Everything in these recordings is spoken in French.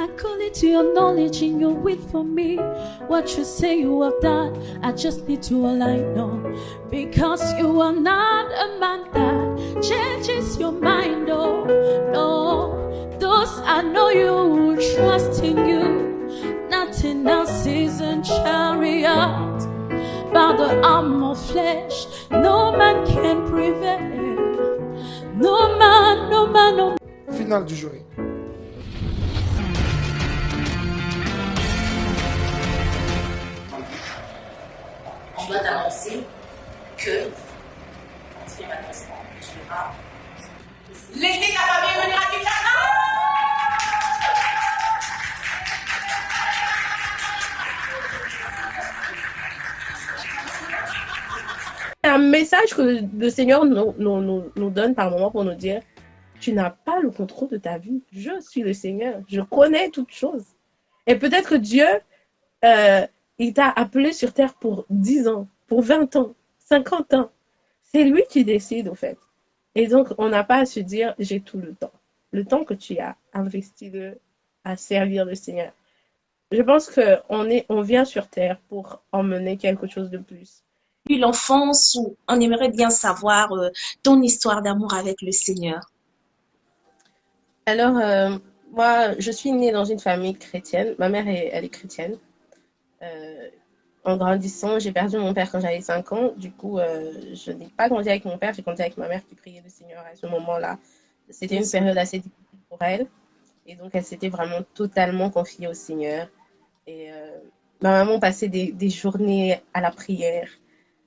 I call it to your knowledge in your will for me. What you say you have done, I just need to align on. Because you are not a man that changes your mind, oh no. Those I know you will trust in you. Nothing else is in chariot. By the arm of flesh, no man can prevail. No man, no man, no man. Finale du jury. Je dois t'annoncer que tu vas laissez ta famille venir à Kinshasa. Un message que le Seigneur nous donne par moment pour nous dire, tu n'as pas le contrôle de ta vie. Je suis le Seigneur. Je connais toutes choses. Et peut-être que Dieu, il t'a appelé sur terre pour 10 ans, pour 20 ans, 50 ans. C'est lui qui décide, au fait. Et donc, on n'a pas à se dire, j'ai tout le temps. Le temps que tu as, investis-le à servir le Seigneur. Je pense qu'on vient sur terre pour emmener quelque chose de plus. L'enfance, où on aimerait bien savoir ton histoire d'amour avec le Seigneur. Alors, moi, je suis née dans une famille chrétienne. Ma mère, elle est chrétienne. En grandissant, j'ai perdu mon père quand j'avais 5 ans. Du coup, je n'ai pas grandi avec mon père. J'ai grandi avec ma mère qui priait le Seigneur à ce moment-là. C'était une période assez difficile pour elle. Et donc, elle s'était vraiment totalement confiée au Seigneur. Et ma maman passait des journées à la prière,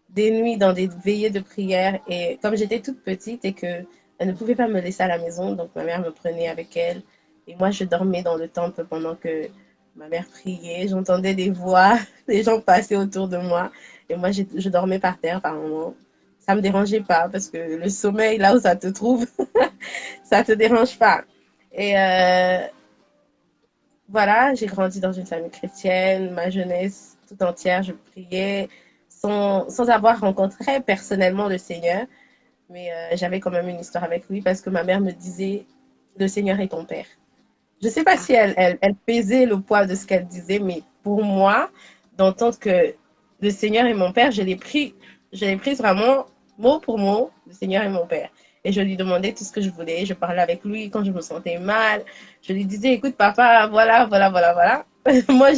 des nuits dans des veillées de prière. Et comme j'étais toute petite et que elle ne pouvait pas me laisser à la maison, donc ma mère me prenait avec elle. Et moi, je dormais dans le temple pendant que ma mère priait. J'entendais des voix, des gens passaient autour de moi. Et moi, je dormais par terre par moments. Ça me dérangeait pas parce que le sommeil, là où ça te trouve, ça te dérange pas. Et voilà, j'ai grandi dans une famille chrétienne. Ma jeunesse tout entière, je priais sans avoir rencontré personnellement le Seigneur. Mais j'avais quand même une histoire avec lui parce que ma mère me disait, le Seigneur est ton père. Je ne sais pas si elle pesait le poids de ce qu'elle disait, mais pour moi, d'entendre que le Seigneur est mon père, je l'ai pris vraiment mot pour mot, le Seigneur est mon père. Et je lui demandais tout ce que je voulais. Je parlais avec lui quand je me sentais mal. Je lui disais, écoute papa, voilà. Moi,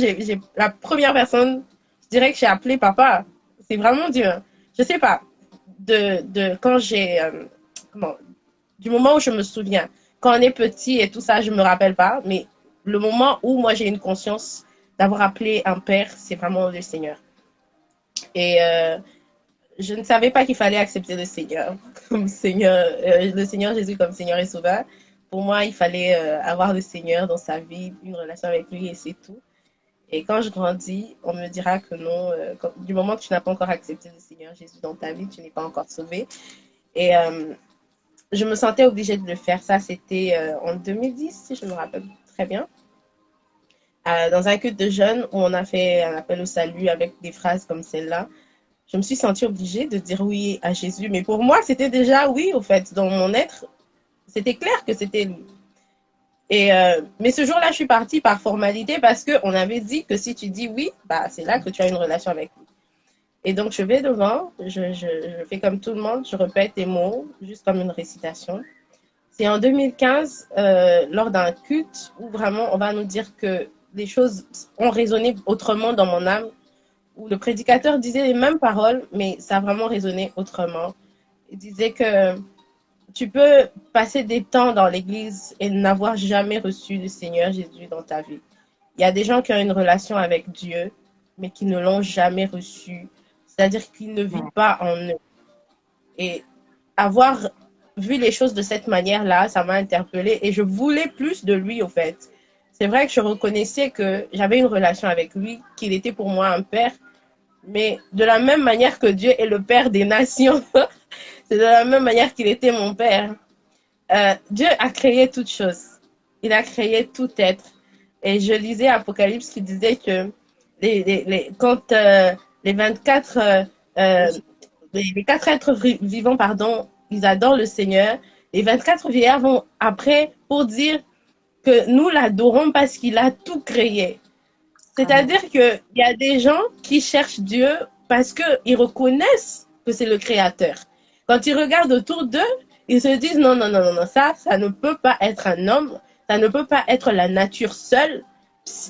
la première personne, je dirais que j'ai appelé papa. C'est vraiment Dieu. Je sais pas. Quand j'ai, du moment où je me souviens, quand on est petit et tout ça, je me rappelle pas, mais le moment où moi j'ai une conscience d'avoir appelé un père, c'est vraiment le Seigneur. Et je ne savais pas qu'il fallait accepter le Seigneur comme Seigneur, le Seigneur Jésus comme Seigneur et Sauveur. Pour moi, il fallait avoir le Seigneur dans sa vie, une relation avec lui et c'est tout. Et quand je grandis, on me dira que non, du moment que tu n'as pas encore accepté le Seigneur Jésus dans ta vie, tu n'es pas encore sauvé. Et je me sentais obligée de le faire. Ça, c'était en 2010, si je me rappelle très bien. Dans un culte de jeunes où on a fait un appel au salut avec des phrases comme celle-là. Je me suis sentie obligée de dire oui à Jésus. Mais pour moi, c'était déjà oui, au fait. Dans mon être, c'était clair que c'était lui. Mais ce jour-là, je suis partie par formalité parce qu'on avait dit que si tu dis oui, bah, c'est là que tu as une relation avec lui. Et donc, je vais devant, je fais comme tout le monde, je répète les mots, juste comme une récitation. C'est en 2015, lors d'un culte, où vraiment on va nous dire que les choses ont résonné autrement dans mon âme, où le prédicateur disait les mêmes paroles, mais ça a vraiment résonné autrement. Il disait que tu peux passer des temps dans l'église et n'avoir jamais reçu le Seigneur Jésus dans ta vie. Il y a des gens qui ont une relation avec Dieu, mais qui ne l'ont jamais reçu. C'est-à-dire qu'ils ne vivent pas en eux. Et avoir vu les choses de cette manière-là, ça m'a interpellée et je voulais plus de lui, au fait. C'est vrai que je reconnaissais que j'avais une relation avec lui, qu'il était pour moi un père, mais de la même manière que Dieu est le père des nations, c'est de la même manière qu'il était mon père. Dieu a créé toutes choses. Il a créé tout être. Et je lisais Apocalypse qui disait que quand les 24, les 4 êtres vivants, pardon, ils adorent le Seigneur. Les 24 vieillards vont après pour dire que nous l'adorons parce qu'il a tout créé. C'est-à-dire qu'il y a des gens qui cherchent Dieu parce qu'ils reconnaissent que c'est le Créateur. Quand ils regardent autour d'eux, ils se disent non, non, non, non, non, ça ne peut pas être un homme, ça ne peut pas être la nature seule.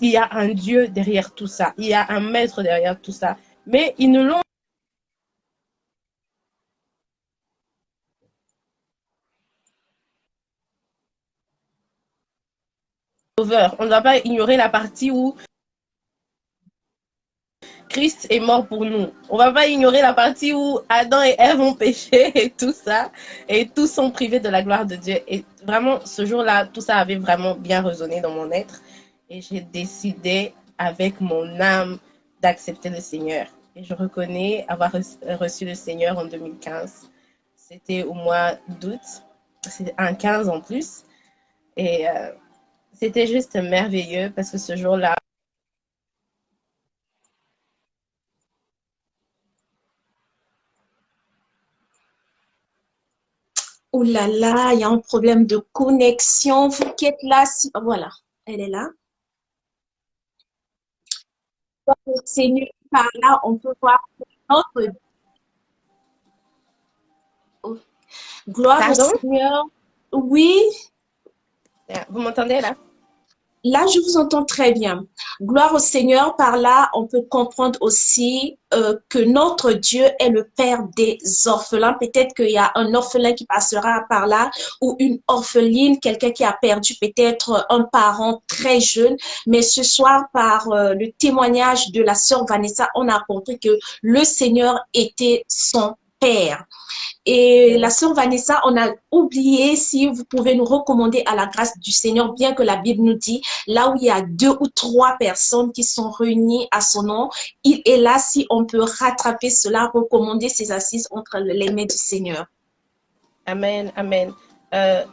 Il y a un Dieu derrière tout ça, il y a un maître derrière tout ça. Mais ils ne l'ont pas. On ne va pas ignorer la partie où Christ est mort pour nous. On va pas ignorer la partie où Adam et Ève ont péché et tout ça, et tous sont privés de la gloire de Dieu. Et vraiment, ce jour-là, tout ça avait vraiment bien résonné dans mon être. Et j'ai décidé avec mon âme d'accepter le Seigneur. Et je reconnais avoir reçu le Seigneur en 2015. C'était au mois d'août. C'est un 15 en plus. Et c'était juste merveilleux parce que ce jour-là, Oh là là, il y a un problème de connexion. Vous qui êtes là, voilà, elle est là. Le Seigneur, par là, on peut voir notre gloire au pardon, Seigneur. Oui, vous m'entendez là? là, je vous entends très bien. Gloire au Seigneur, par là, on peut comprendre aussi que notre Dieu est le Père des orphelins. Peut-être qu'il y a un orphelin qui passera par là ou une orpheline, quelqu'un qui a perdu peut-être un parent très jeune. Mais ce soir, par le témoignage de la sœur Vanessa, on a compris que le Seigneur était son Père. Et la sœur Vanessa, on a oublié si vous pouvez nous recommander à la grâce du Seigneur, bien que la Bible nous dit, là où il y a 2 ou 3 personnes qui sont réunies à son nom, il est là si on peut rattraper cela, recommander ses assises entre les mains du Seigneur. Amen, amen. Euh,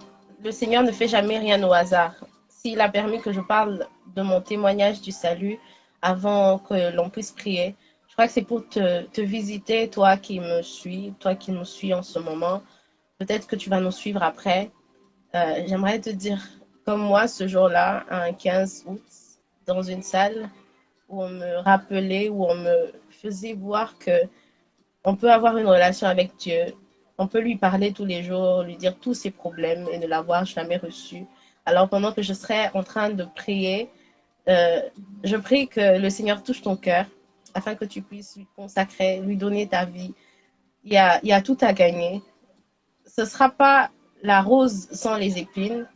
le Seigneur ne fait jamais rien au hasard. S'il a permis que je parle de mon témoignage du salut avant que l'on puisse prier, je crois que c'est pour te visiter, toi qui me suis, toi qui nous suis en ce moment. Peut-être que tu vas nous suivre après. J'aimerais te dire, comme moi, ce jour-là, un 15 août, dans une salle où on me rappelait, où on me faisait voir que on peut avoir une relation avec Dieu. On peut lui parler tous les jours, lui dire tous ses problèmes et ne l'avoir jamais reçu. Alors pendant que je serai en train de prier, euh, je prie que le Seigneur touche ton cœur afin que tu puisses lui consacrer, lui donner ta vie. Il y a tout à gagner. Ce ne sera pas la rose sans les épines,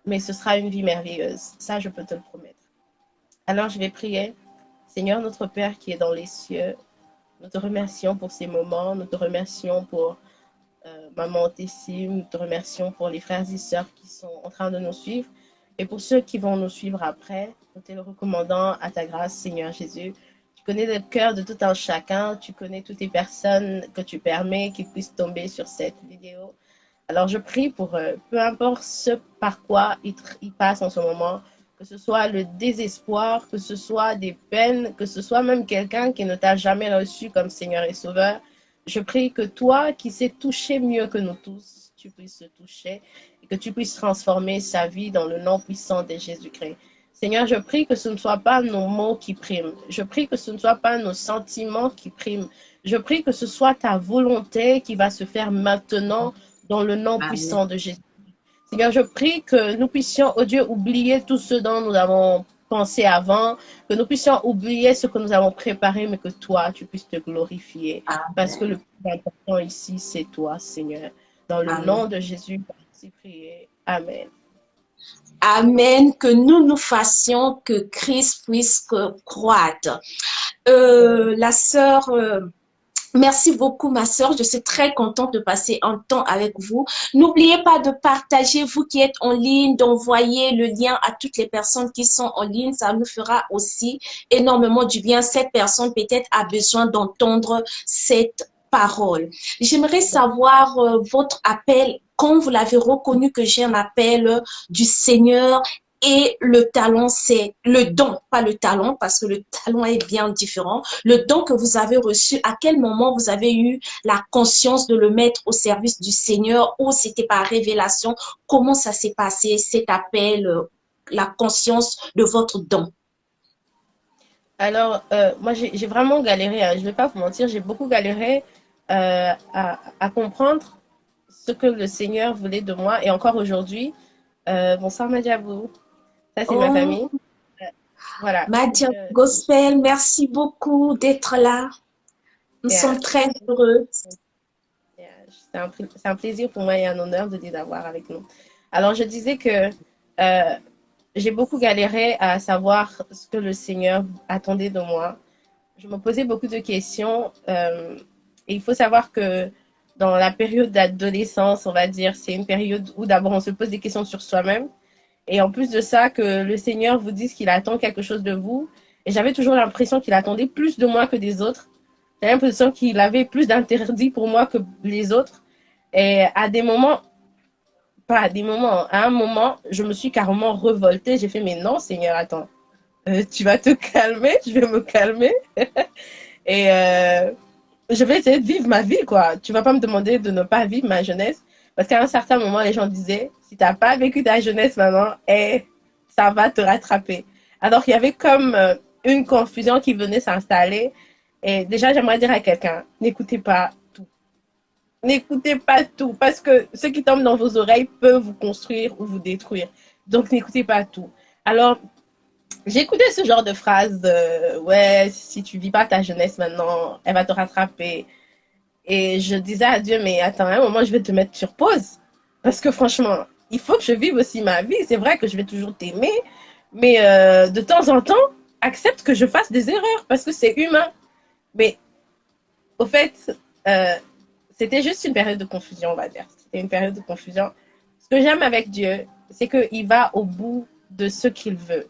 mais ce sera une vie merveilleuse. Ça, je peux te le promettre. Alors je vais prier. Seigneur, notre Père qui est dans les cieux, nous te remercions pour ces moments, nous te remercions pour Maman Tessim, nous te remercions pour les frères et sœurs qui sont en train de nous suivre et pour ceux qui vont nous suivre après, nous te le recommandant à ta grâce, Seigneur Jésus. Tu connais le cœur de tout un chacun, tu connais toutes les personnes que tu permets qui puissent tomber sur cette vidéo. Alors je prie pour peu importe ce par quoi ils passent en ce moment, que ce soit le désespoir, que ce soit des peines, que ce soit même quelqu'un qui ne t'a jamais reçu comme Seigneur et Sauveur. Je prie que toi, qui sais toucher mieux que nous tous, tu puisses se toucher et que tu puisses transformer sa vie dans le nom puissant de Jésus-Christ. Seigneur, je prie que ce ne soit pas nos mots qui priment. Je prie que ce ne soit pas nos sentiments qui priment. Je prie que ce soit ta volonté qui va se faire maintenant dans le nom Amen. puissant de Jésus. Seigneur, je prie que nous puissions, oh Dieu, oublier tout ce dont nous avons pensé avant, que nous puissions oublier ce que nous avons préparé, mais que toi, tu puisses te glorifier. Amen. Parce que le plus important ici, c'est toi, Seigneur. Dans le Amen. nom de Jésus, merci, prier. Amen. Amen, que nous nous fassions que Christ puisse croître. La sœur, merci beaucoup ma sœur, je suis très contente de passer un temps avec vous. N'oubliez pas de partager, vous qui êtes en ligne, d'envoyer le lien à toutes les personnes qui sont en ligne, ça nous fera aussi énormément du bien. Cette personne peut-être a besoin d'entendre cette parole. J'aimerais savoir votre appel, quand vous l'avez reconnu que j'ai un appel du Seigneur et le talent, c'est le don, pas le talent, parce que le talent est bien différent. Le don que vous avez reçu, à quel moment vous avez eu la conscience de le mettre au service du Seigneur ou c'était par révélation? Comment ça s'est passé, cet appel la conscience de votre don? Alors, moi, j'ai vraiment galéré, hein. Je vais pas vous mentir, j'ai beaucoup galéré à comprendre ce que le Seigneur voulait de moi. Et encore aujourd'hui, bonsoir Madiabou, ça c'est ma Oh, famille. Voilà. Madia Gospel, merci beaucoup d'être là. Nous Yeah, sommes très heureux. yeah, c'est un plaisir pour moi et un honneur de les avoir avec nous. Alors, je disais que euh, j'ai beaucoup galéré à savoir ce que le Seigneur attendait de moi. Je me posais beaucoup de questions. Et il faut savoir que dans la période d'adolescence, on va dire, c'est une période où d'abord on se pose des questions sur soi-même. Et en plus de ça, que le Seigneur vous dise qu'il attend quelque chose de vous. Et j'avais toujours l'impression qu'il attendait plus de moi que des autres. J'avais l'impression qu'il avait plus d'interdits pour moi que les autres. Et à des moments, pas à des moments, à un moment, je me suis carrément révoltée. J'ai fait, mais non, Seigneur, attends. Tu vas te calmer, je vais me calmer. Et je vais essayer de vivre ma vie, quoi. Tu vas pas me demander de ne pas vivre ma jeunesse. Parce qu'à un certain moment, les gens disaient, si t'as pas vécu ta jeunesse maintenant, ça va te rattraper. Alors, il y avait comme une confusion qui venait s'installer. Et déjà, j'aimerais dire à quelqu'un, n'écoutez pas tout. N'écoutez pas tout. Parce que ce qui tombe dans vos oreilles peut vous construire ou vous détruire. Donc, n'écoutez pas tout. Alors, j'écoutais ce genre de phrases de ouais, si tu vis pas ta jeunesse maintenant, elle va te rattraper. Et je disais à Dieu, mais attends, à un moment, je vais te mettre sur pause. Parce que franchement, il faut que je vive aussi ma vie. C'est vrai que je vais toujours t'aimer, mais de temps en temps, accepte que je fasse des erreurs parce que c'est humain. Mais au fait, euh, c'était juste une période de confusion, on va dire. C'était une période de confusion. Ce que j'aime avec Dieu, c'est qu'il va au bout de ce qu'il veut.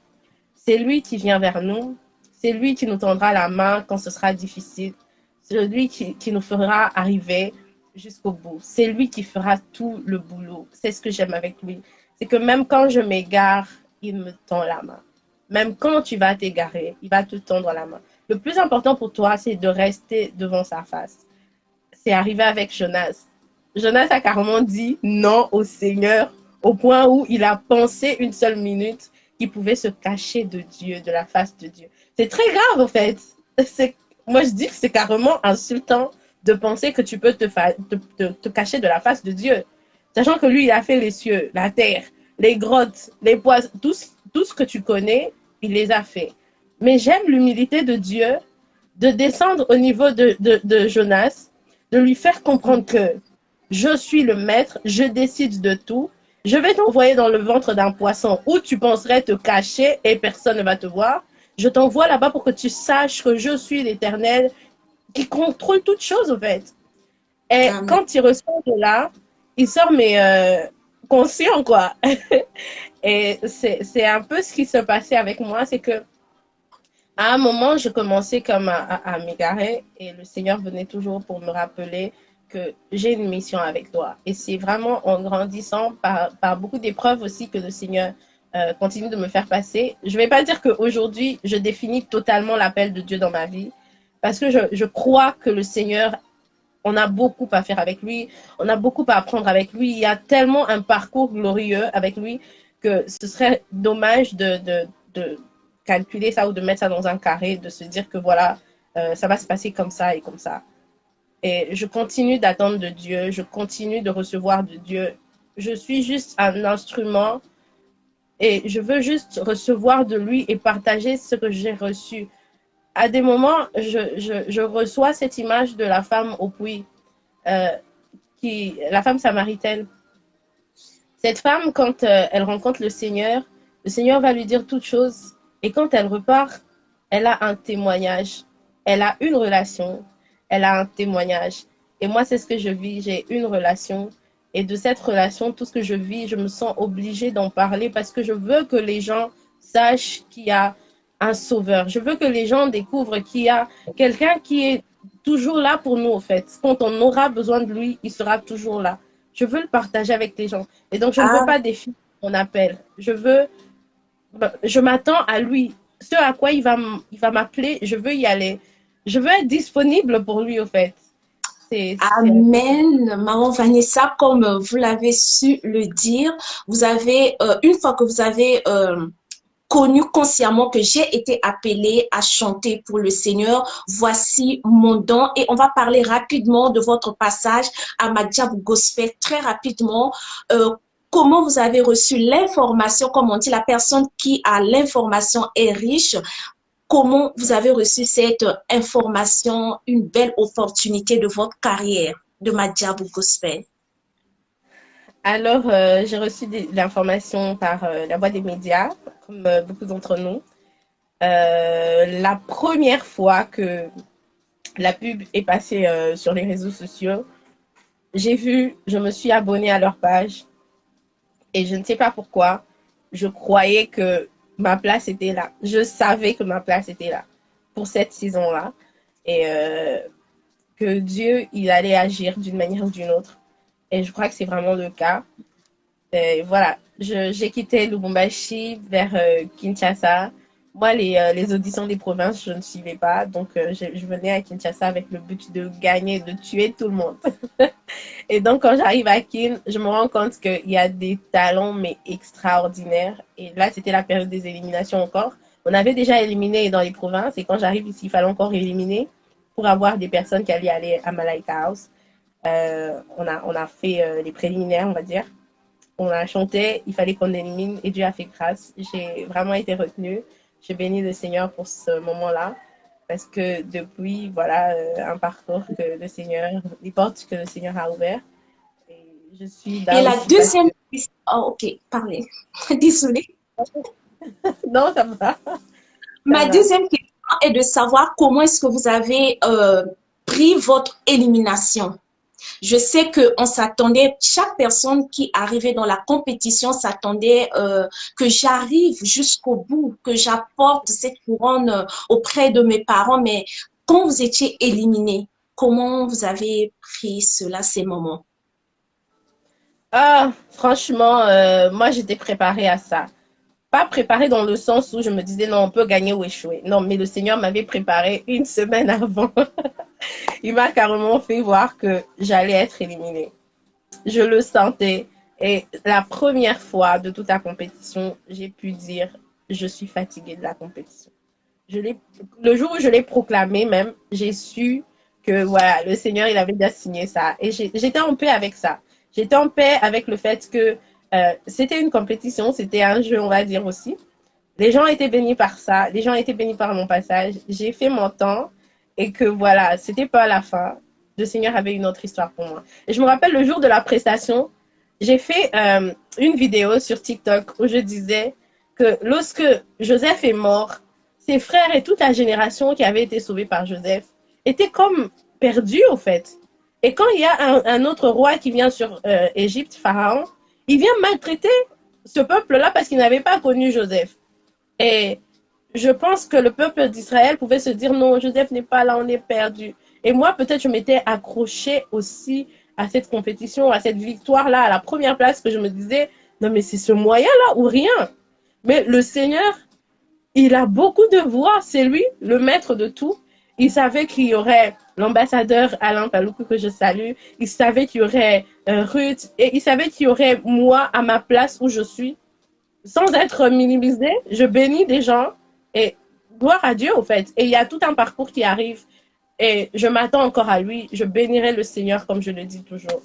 C'est lui qui vient vers nous. C'est lui qui nous tendra la main quand ce sera difficile. C'est lui qui nous fera arriver jusqu'au bout. C'est lui qui fera tout le boulot. C'est ce que j'aime avec lui. C'est que même quand je m'égare, il me tend la main. Même quand tu vas t'égarer, il va te tendre la main. Le plus important pour toi, c'est de rester devant sa face. C'est arrivé avec Jonas. Jonas a carrément dit non au Seigneur au point où il a pensé une seule minute qu'il pouvait se cacher de Dieu, de la face de Dieu. C'est très grave, en fait. Moi, je dis que c'est carrément insultant de penser que tu peux te cacher de la face de Dieu. Sachant que lui, il a fait les cieux, la terre, les grottes, les poissons, tout ce que tu connais, il les a fait. Mais j'aime l'humilité de Dieu de descendre au niveau de Jonas, de lui faire comprendre que je suis le maître, je décide de tout. Je vais t'envoyer dans le ventre d'un poisson où tu penserais te cacher et personne ne va te voir. Je t'envoie là-bas pour que tu saches que je suis l'Éternel qui contrôle toutes choses, en fait. Et Amen. quand il ressort de là, il sort, mais conscient, quoi. Et c'est un peu ce qui se passait avec moi, c'est que à un moment, je commençais comme à m'égarer et le Seigneur venait toujours pour me rappeler que j'ai une mission avec toi. Et c'est vraiment en grandissant par beaucoup d'épreuves aussi que le Seigneur continue de me faire passer. Je ne vais pas dire qu'aujourd'hui, je définis totalement l'appel de Dieu dans ma vie parce que je crois que le Seigneur, on a beaucoup à faire avec lui, on a beaucoup à apprendre avec lui. Il y a tellement un parcours glorieux avec lui que ce serait dommage de calculer ça ou de mettre ça dans un carré, de se dire que voilà, ça va se passer comme ça et comme ça. Et je continue d'attendre de Dieu, je continue de recevoir de Dieu. Je suis juste un instrument et je veux juste recevoir de lui et partager ce que j'ai reçu. À des moments, je reçois cette image de la femme au puits, euh, la femme samaritaine. Cette femme, quand elle rencontre le Seigneur va lui dire toutes choses. Et quand elle repart, elle a un témoignage. Elle a une relation. Elle a un témoignage. Et moi, c'est ce que je vis. J'ai une relation. Et de cette relation, tout ce que je vis, je me sens obligée d'en parler parce que je veux que les gens sachent qu'il y a un sauveur. Je veux que les gens découvrent qu'il y a quelqu'un qui est toujours là pour nous, en fait. Quand on aura besoin de lui, il sera toujours là. Je veux le partager avec les gens. Et donc, je ne veux pas défier mon appel. Je m'attends à lui. Ce à quoi il va m'appeler, je veux y aller. Je veux être disponible pour lui, au fait. C'est Amen. Maman Vanessa, comme vous l'avez su le dire, vous avez, une fois que vous avez connu consciemment que j'ai été appelée à chanter pour le Seigneur, voici mon don. Et on va parler rapidement de votre passage à Madiabou Gospel, très rapidement. Euh, Comment vous avez reçu l'information, comme on dit, la personne qui a l'information est riche. Comment vous avez reçu cette information, une belle opportunité de votre carrière de Madiabou Gospel? Alors, j'ai reçu l'information par la voie des médias, comme beaucoup d'entre nous. La première fois que la pub est passée sur les réseaux sociaux, je me suis abonnée à leur page et je ne sais pas pourquoi, je croyais que ma place était là. Je savais que ma place était là pour cette saison-là et que Dieu, il allait agir d'une manière ou d'une autre. Et je crois que c'est vraiment le cas. Et voilà, j'ai quitté Lubumbashi vers Kinshasa. Moi, les auditions des provinces, je ne suivais pas. Donc, je venais à Kinshasa avec le but de gagner, de tuer tout le monde. Et donc, quand j'arrive à Kin, je me rends compte qu'il y a des talents, mais extraordinaires. Et là, c'était la période des éliminations encore. On avait déjà éliminé dans les provinces. Et quand j'arrive ici, il fallait encore éliminer pour avoir des personnes qui allaient aller à Malaika House. On a fait les préliminaires, on va dire. On a chanté, il fallait qu'on élimine et Dieu a fait grâce. J'ai vraiment été retenue. Je bénis le Seigneur pour ce moment-là parce que depuis, voilà, un parcours que le Seigneur, les portes que le Seigneur a ouvertes. Et je suis Et là la aussi parce deuxième que... question, oh, ok, parlez. Désolée. Non, ça va, ça Ma va. deuxième question est de savoir comment est-ce que vous avez pris votre élimination. Je sais qu'on s'attendait, chaque personne qui arrivait dans la compétition s'attendait que j'arrive jusqu'au bout, que j'apporte cette couronne auprès de mes parents, mais quand vous étiez éliminé, comment vous avez pris cela, ces moments? Ah, franchement, moi, j'étais préparée à ça. Pas préparée dans le sens où je me disais, non, on peut gagner ou échouer. Non, mais le Seigneur m'avait préparé une semaine avant. Il m'a carrément fait voir que j'allais être éliminée. Je le sentais. Et la première fois de toute la compétition, j'ai pu dire, je suis fatiguée de la compétition. Je le jour où je l'ai proclamé même, j'ai su que voilà, le Seigneur, il avait déjà signé ça. Et j'étais en paix avec ça. J'étais en paix avec le fait que c'était une compétition, c'était un jeu, on va dire aussi. Les gens étaient bénis par ça, les gens étaient bénis par mon passage. J'ai fait mon temps et que voilà, c'était pas la fin. Le Seigneur avait une autre histoire pour moi. Et je me rappelle le jour de la prestation, j'ai fait une vidéo sur TikTok où je disais que lorsque Joseph est mort, ses frères et toute la génération qui avait été sauvée par Joseph étaient comme perdus au fait. Et quand il y a un autre roi qui vient sur Égypte, Pharaon, il vient maltraiter ce peuple-là parce qu'il n'avait pas connu Joseph. Et je pense que le peuple d'Israël pouvait se dire non, Joseph n'est pas là, on est perdu. Et moi, peut-être, je m'étais accrochée aussi à cette compétition, à cette victoire-là, à la première place, que je me disais, non, mais c'est ce moyen-là ou rien. Mais le Seigneur, il a beaucoup de voix, c'est lui, le maître de tout. Il savait qu'il y aurait l'ambassadeur Alain Paloukou que je salue. Il savait qu'il y aurait Ruth. Et il savait qu'il y aurait moi à ma place où je suis sans être minimisé, je bénis des gens et gloire à Dieu, au fait. Et il y a tout un parcours qui arrive et je m'attends encore à lui. Je bénirai le Seigneur comme je le dis toujours.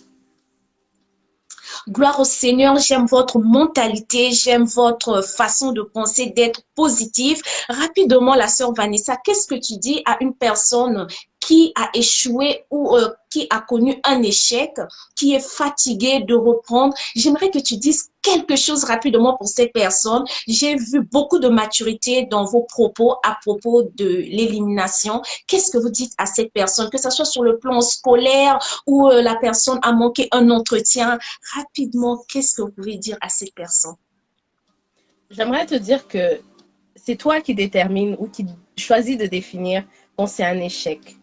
Gloire au Seigneur, j'aime votre mentalité, j'aime votre façon de penser, d'être positif. Rapidement, la sœur Vanessa, qu'est-ce que tu dis à une personne qui a échoué ou qui a connu un échec, qui est fatiguée de reprendre? J'aimerais que tu dises quelque chose rapidement pour cette personne. J'ai vu beaucoup de maturité dans vos propos à propos de l'élimination. Qu'est-ce que vous dites à cette personne, que ce soit sur le plan scolaire ou la personne a manqué un entretien? Rapidement, qu'est-ce que vous pouvez dire à cette personne? J'aimerais te dire que c'est toi qui détermine ou qui choisis de définir quand c'est un échec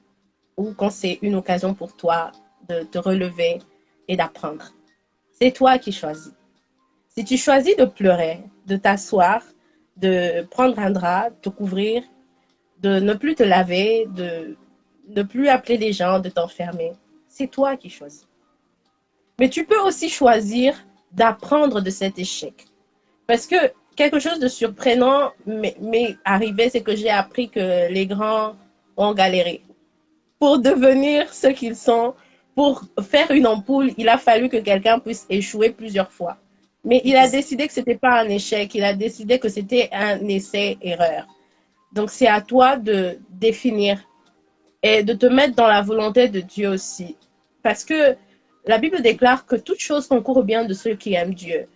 ou quand c'est une occasion pour toi de te relever et d'apprendre. C'est toi qui choisis. Si tu choisis de pleurer, de t'asseoir, de prendre un drap, de te couvrir, de ne plus te laver, de ne plus appeler les gens, de t'enfermer, c'est toi qui choisis. Mais tu peux aussi choisir d'apprendre de cet échec. Parce que quelque chose de surprenant m'est arrivé, c'est que j'ai appris que les grands ont galéré. Pour devenir ce qu'ils sont, pour faire une ampoule, il a fallu que quelqu'un puisse échouer plusieurs fois. Mais il a décidé que ce n'était pas un échec, il a décidé que c'était un essai-erreur. Donc c'est à toi de définir et de te mettre dans la volonté de Dieu aussi. Parce que la Bible déclare que toute chose concourt au bien de ceux qui aiment Dieu.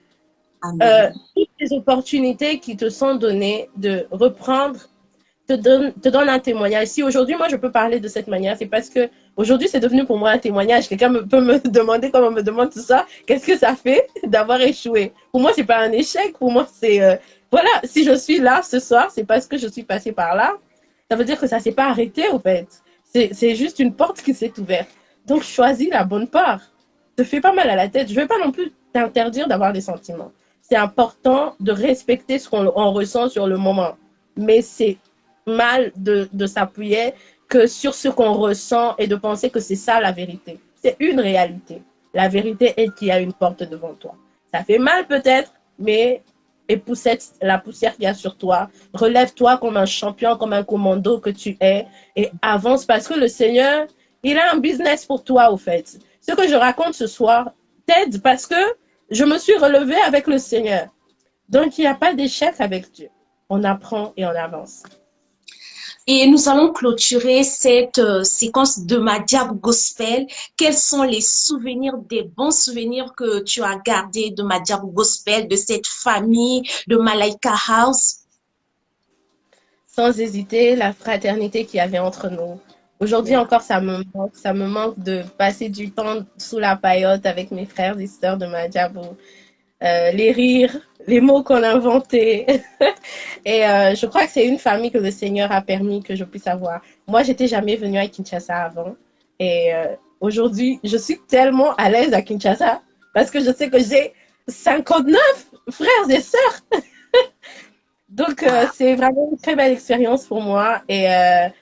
Toutes les opportunités qui te sont données de reprendre te donne un témoignage. Si aujourd'hui, moi, je peux parler de cette manière, c'est parce que aujourd'hui, c'est devenu pour moi un témoignage. Quelqu'un peut me demander, comme on me demande tout ça, qu'est-ce que ça fait d'avoir échoué? Pour moi, c'est pas un échec. Pour moi, c'est, voilà, si je suis là ce soir, c'est parce que je suis passée par là. Ça veut dire que ça s'est pas arrêté, au fait. C'est juste une porte qui s'est ouverte. Donc, choisis la bonne part. Te fais pas mal à la tête. Je vais pas non plus t'interdire d'avoir des sentiments. C'est important de respecter ce qu'on ressent sur le moment. Mais c'est mal de s'appuyer que sur ce qu'on ressent et de penser que c'est ça la vérité. C'est une réalité. La vérité est qu'il y a une porte devant toi. Ça fait mal peut-être, mais époussette la poussière qu'il y a sur toi. Relève-toi comme un champion, comme un commando que tu es et avance parce que le Seigneur, il a un business pour toi au fait. Ce que je raconte ce soir t'aide parce que je me suis relevée avec le Seigneur. Donc, il n'y a pas d'échec avec Dieu. On apprend et on avance. Et nous allons clôturer cette séquence de Madiab Gospel. Quels sont les souvenirs, des bons souvenirs que tu as gardés de Madiab Gospel, de cette famille, de Malaika House? Sans hésiter, la fraternité qu'il y avait entre nous. Aujourd'hui encore, ça me manque de passer du temps sous la paillote avec mes frères et sœurs de Madiab. Les rires, les mots qu'on a inventés. Et je crois que c'est une famille que le Seigneur a permis que je puisse avoir. Moi, j'étais jamais venue à Kinshasa avant. Et aujourd'hui, je suis tellement à l'aise à Kinshasa parce que je sais que j'ai 59 frères et sœurs. Donc, c'est vraiment une très belle expérience pour moi. Et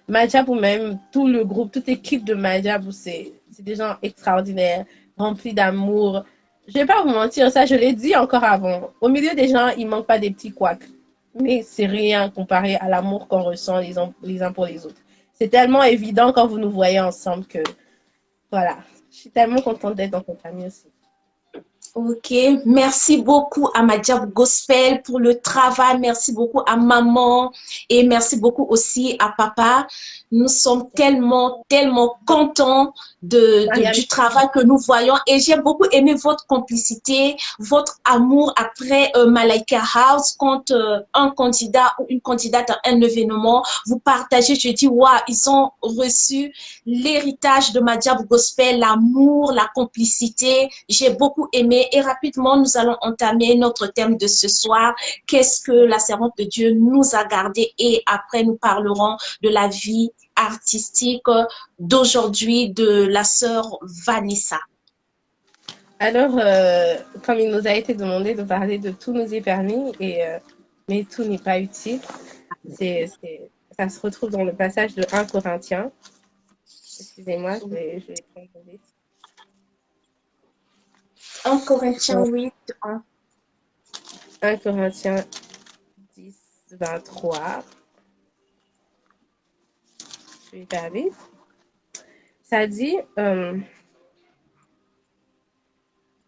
Madjab ou même tout le groupe, toute l'équipe de Madjab, c'est des gens extraordinaires, remplis d'amour. Je vais pas vous mentir, ça je l'ai dit encore avant. Au milieu des gens, il manque pas des petits couacs. Mais c'est rien comparé à l'amour qu'on ressent les uns pour les autres. C'est tellement évident quand vous nous voyez ensemble que, voilà. Je suis tellement contente d'être dans cette famille aussi. Ok, merci beaucoup à Madiab Gospel pour le travail, merci beaucoup à maman et merci beaucoup aussi à papa. Nous sommes tellement contents du travail que nous voyons et j'ai beaucoup aimé votre complicité, votre amour après Malaika House quand un candidat ou une candidate à un événement, vous partagez, je dis, waouh, ils ont reçu l'héritage de Madiab Gospel, l'amour, la complicité. J'ai beaucoup aimé et rapidement, nous allons entamer notre thème de ce soir. Qu'est-ce que la servante de Dieu nous a gardé et après, nous parlerons de la vie artistique d'aujourd'hui de la sœur Vanessa. Alors, comme il nous a été demandé de parler de tout nous est permis, mais tout n'est pas utile, ça se retrouve dans le passage de 1 Corinthiens. Excusez-moi, je vais prendre vite. 1 Corinthiens 8, 1 Corinthiens 10, 23. Je vais faire vite. Ça dit,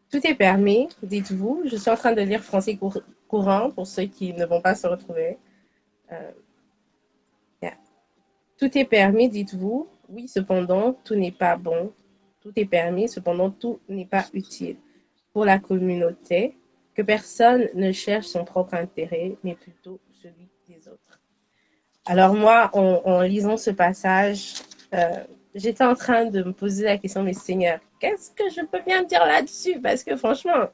tout est permis, dites-vous. Je suis en train de lire français courant pour ceux qui ne vont pas se retrouver. Yeah. Tout est permis, dites-vous. Oui, cependant, tout n'est pas bon. Tout est permis, cependant, tout n'est pas utile pour la communauté. Que personne ne cherche son propre intérêt, mais plutôt celui des autres. Alors moi, en lisant ce passage, j'étais en train de me poser la question, mais Seigneur, qu'est-ce que je peux bien dire là-dessus? Parce que franchement,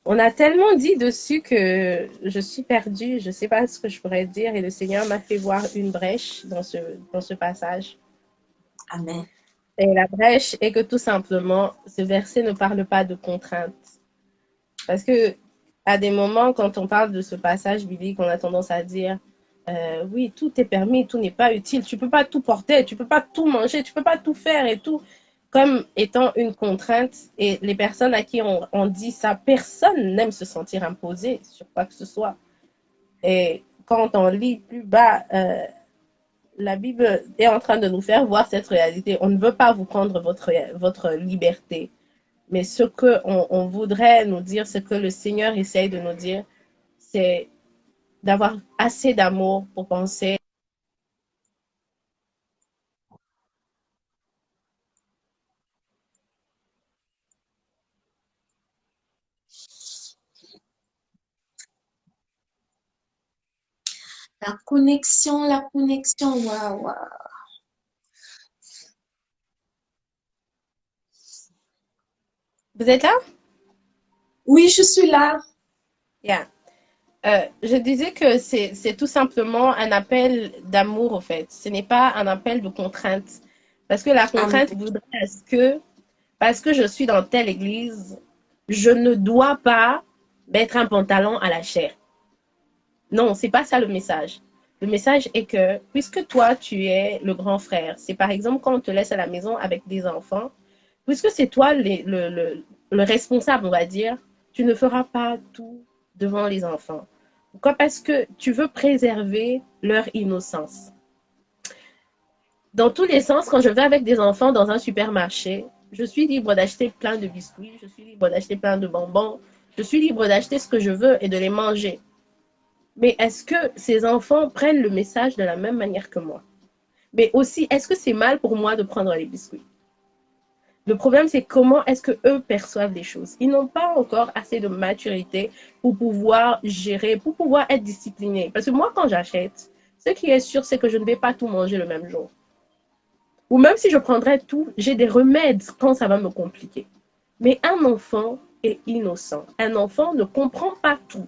on a tellement dit dessus que je suis perdue, je ne sais pas ce que je pourrais dire. Et le Seigneur m'a fait voir une brèche dans ce passage. Amen. Et la brèche est que tout simplement, ce verset ne parle pas de contraintes. Parce que à des moments, quand on parle de ce passage biblique, on a tendance à dire oui, tout est permis, tout n'est pas utile. Tu peux pas tout porter, tu peux pas tout manger, tu peux pas tout faire et tout. comme étant une contrainte et les personnes à qui on dit ça, personne n'aime se sentir imposé sur quoi que ce soit. Et quand on lit plus bas, la Bible est en train de nous faire voir cette réalité. On ne veut pas vous prendre votre liberté. Mais ce qu'on voudrait nous dire, ce que le Seigneur essaye de nous dire, c'est d'avoir assez d'amour pour penser. La connexion, waouh, waouh. Vous êtes là? Oui, je suis là. Yeah. Je disais que c'est tout simplement un appel d'amour, au fait. Ce n'est pas un appel de contrainte. Parce que la contrainte Amen. voudrait que, parce que je suis dans telle église, je ne dois pas mettre un pantalon à la chair. Non, c'est pas ça le message. Le message est que, puisque toi, tu es le grand frère, c'est par exemple quand on te laisse à la maison avec des enfants, puisque c'est toi le responsable, on va dire, tu ne feras pas tout devant les enfants. Pourquoi? Parce que tu veux préserver leur innocence. Dans tous les sens, quand je vais avec des enfants dans un supermarché, je suis libre d'acheter plein de biscuits, je suis libre d'acheter plein de bonbons, je suis libre d'acheter ce que je veux et de les manger. Mais est-ce que ces enfants prennent le message de la même manière que moi? Mais aussi, est-ce que c'est mal pour moi de prendre les biscuits? Le problème, c'est comment est-ce que eux perçoivent les choses. Ils n'ont pas encore assez de maturité pour pouvoir gérer, pour pouvoir être disciplinés. Parce que moi, quand j'achète, ce qui est sûr, c'est que je ne vais pas tout manger le même jour. Ou même si je prendrais tout, j'ai des remèdes quand ça va me compliquer. Mais un enfant est innocent. Un enfant ne comprend pas tout.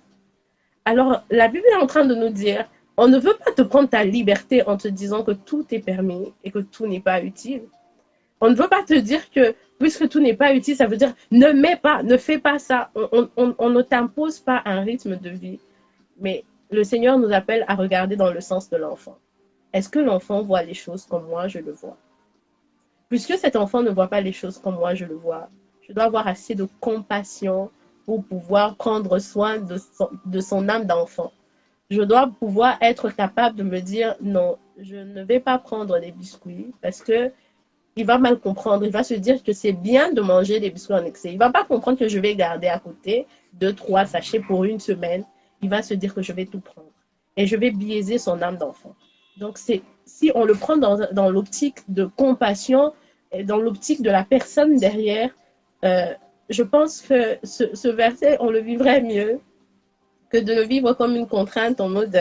Alors, la Bible est en train de nous dire, on ne veut pas te prendre ta liberté en te disant que tout est permis et que tout n'est pas utile. On ne veut pas te dire que puisque tout n'est pas utile, ça veut dire ne mets pas, ne fais pas ça. On ne t'impose pas un rythme de vie. Mais le Seigneur nous appelle à regarder dans le sens de l'enfant. Est-ce que l'enfant voit les choses comme moi je le vois? Puisque cet enfant ne voit pas les choses comme moi je le vois, je dois avoir assez de compassion pour pouvoir prendre soin de son âme d'enfant. Je dois pouvoir être capable de me dire non, je ne vais pas prendre des biscuits parce que il va mal comprendre. Il va se dire que c'est bien de manger des biscuits en excès. Il va pas comprendre que je vais garder à côté 2, 3 sachets pour une semaine. Il va se dire que je vais tout prendre. Et je vais biaiser son âme d'enfant. Donc, si on le prend dans l'optique de compassion, et dans l'optique de la personne derrière, euh, je pense que ce verset, on le vivrait mieux que de le vivre comme une contrainte en mode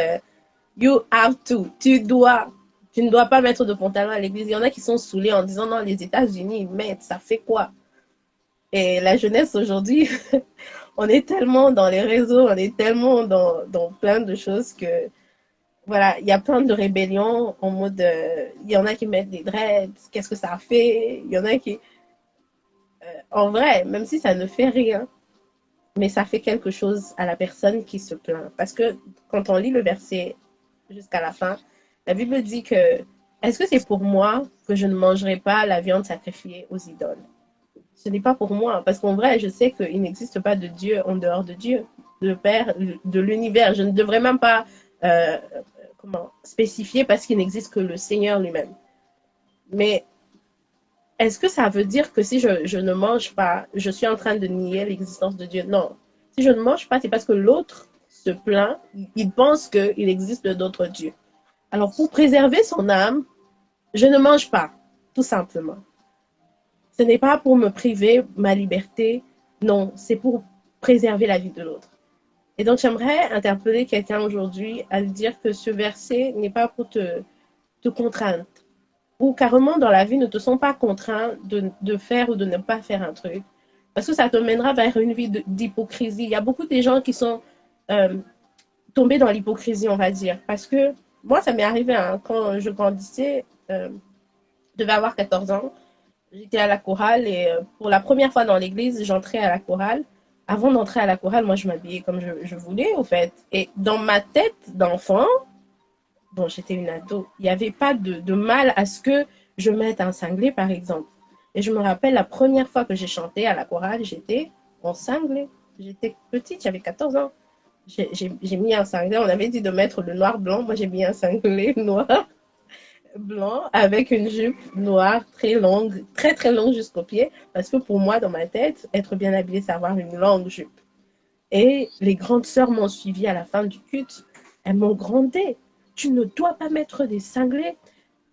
you have to, tu ne dois pas mettre de pantalon à l'église. Il y en a qui sont saoulés en disant non, les États-Unis, ils mettent, ça fait quoi? Et la jeunesse aujourd'hui, on est tellement dans les réseaux, on est tellement dans plein de choses que voilà, il y a plein de rébellions en mode il y en a qui mettent des dreads, qu'est-ce que ça fait? Il y en a qui en vrai, même si ça ne fait rien, mais ça fait quelque chose à la personne qui se plaint parce que quand on lit le verset jusqu'à la fin, la Bible dit que est-ce que c'est pour moi que je ne mangerai pas la viande sacrifiée aux idoles? Ce n'est pas pour moi, parce qu'en vrai, je sais qu'il n'existe pas de Dieu en dehors de Dieu, le Père de l'univers. Je ne devrais même pas spécifier parce qu'il n'existe que le Seigneur lui-même. Mais est-ce que ça veut dire que si je ne mange pas, je suis en train de nier l'existence de Dieu? Non. Si je ne mange pas, c'est parce que l'autre se plaint, il pense qu'il existe d'autres dieux. Alors, pour préserver son âme, je ne mange pas, tout simplement. Ce n'est pas pour me priver ma liberté, non, c'est pour préserver la vie de l'autre. Et donc, j'aimerais interpeller quelqu'un aujourd'hui à lui dire que ce verset n'est pas pour te contraindre. Ou carrément, dans la vie, ne te sens pas contraint de faire ou de ne pas faire un truc. Parce que ça te mènera vers une vie d'hypocrisie. Il y a beaucoup de gens qui sont tombés dans l'hypocrisie, on va dire. Parce que moi, ça m'est arrivé hein, quand je grandissais, je devais avoir 14 ans. J'étais à la chorale et pour la première fois dans l'église, j'entrais à la chorale. Avant d'entrer à la chorale, moi, je m'habillais comme je voulais, au fait. Et dans ma tête d'enfant, bon, j'étais une ado, il n'y avait pas de mal à ce que je mette un cinglé, par exemple. Et je me rappelle la première fois que j'ai chanté à la chorale, j'étais en cinglé. J'étais petite, j'avais 14 ans. J'ai mis un cinglé, on avait dit de mettre le noir blanc. Moi, j'ai mis un cinglé noir blanc avec une jupe noire très longue, très très longue jusqu'aux pieds. Parce que pour moi, dans ma tête, être bien habillée, c'est avoir une longue jupe. Et les grandes sœurs m'ont suivi à la fin du culte. Elles m'ont grondé. Tu ne dois pas mettre des cinglés.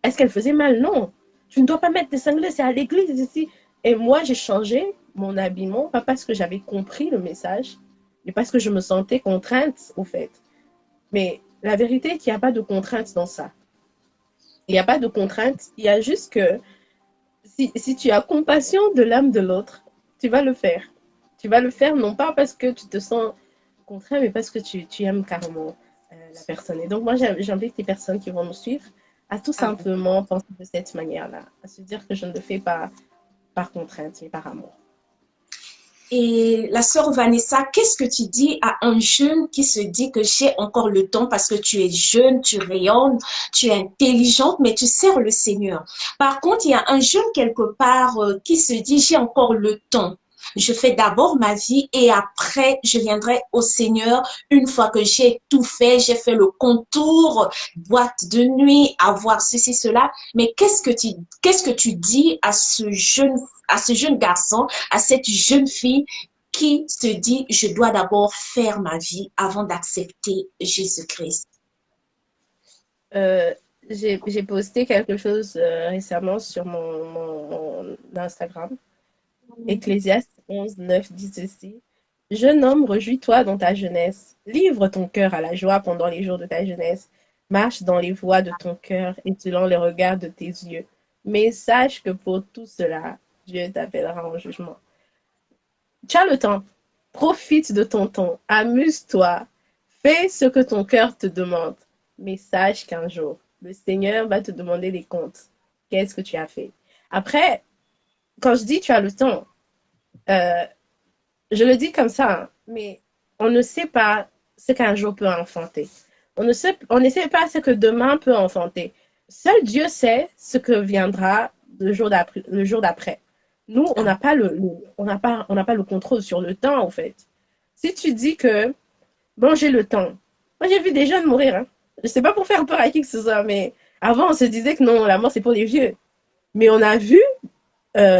Est-ce qu'elle faisait mal? Non. Tu ne dois pas mettre des cinglés, c'est à l'église ici. Et moi, j'ai changé mon habillement, pas parce que j'avais compris le message, mais parce que je me sentais contrainte, au fait. Mais la vérité est qu'il n'y a pas de contrainte dans ça. Il n'y a pas de contrainte. Il y a juste que si tu as compassion de l'âme de l'autre, tu vas le faire. Tu vas le faire non pas parce que tu te sens contraint, mais parce que tu aimes carrément la personne. Et donc, moi, j'invite les personnes qui vont nous suivre à tout Amen. simplement penser de cette manière-là, à se dire que je ne le fais pas par contrainte, mais par amour. Et la sœur Vanessa, qu'est-ce que tu dis à un jeune qui se dit que j'ai encore le temps parce que tu es jeune, tu rayonnes, tu es intelligente, mais tu sers le Seigneur. Par contre, il y a un jeune quelque part qui se dit j'ai encore le temps. Je fais d'abord ma vie et après je viendrai au Seigneur une fois que j'ai tout fait, j'ai fait le contour, boîte de nuit, avoir ceci, cela. Mais qu'est-ce que tu dis à ce jeune garçon, à cette jeune fille qui se dit, je dois d'abord faire ma vie avant d'accepter Jésus-Christ. Euh, j'ai posté quelque chose récemment sur mon Instagram. Ecclésiaste 11, 9 dit ceci. Jeune homme, réjouis-toi dans ta jeunesse. Livre ton cœur à la joie pendant les jours de ta jeunesse. Marche dans les voies de ton cœur et selon les regards de tes yeux. Mais sache que pour tout cela, Dieu t'appellera en jugement. Tu as le temps. Profite de ton temps. Amuse-toi. Fais ce que ton cœur te demande. Mais sache qu'un jour, le Seigneur va te demander des comptes. Qu'est-ce que tu as fait? Après, quand je dis tu as le temps, euh, je le dis comme ça, hein, mais on ne sait pas ce qu'un jour peut enfanter. On ne sait pas ce que demain peut enfanter. Seul Dieu sait ce que viendra le jour d'après. Le jour d'après. Nous, on n'a pas on n'a pas le contrôle sur le temps, en fait. Si tu dis que, bon, j'ai le temps. Moi, j'ai vu des jeunes mourir, hein. Je sais pas pour faire peur à qui que ce soit, mais avant, on se disait que non, la mort, c'est pour les vieux. Mais on a vu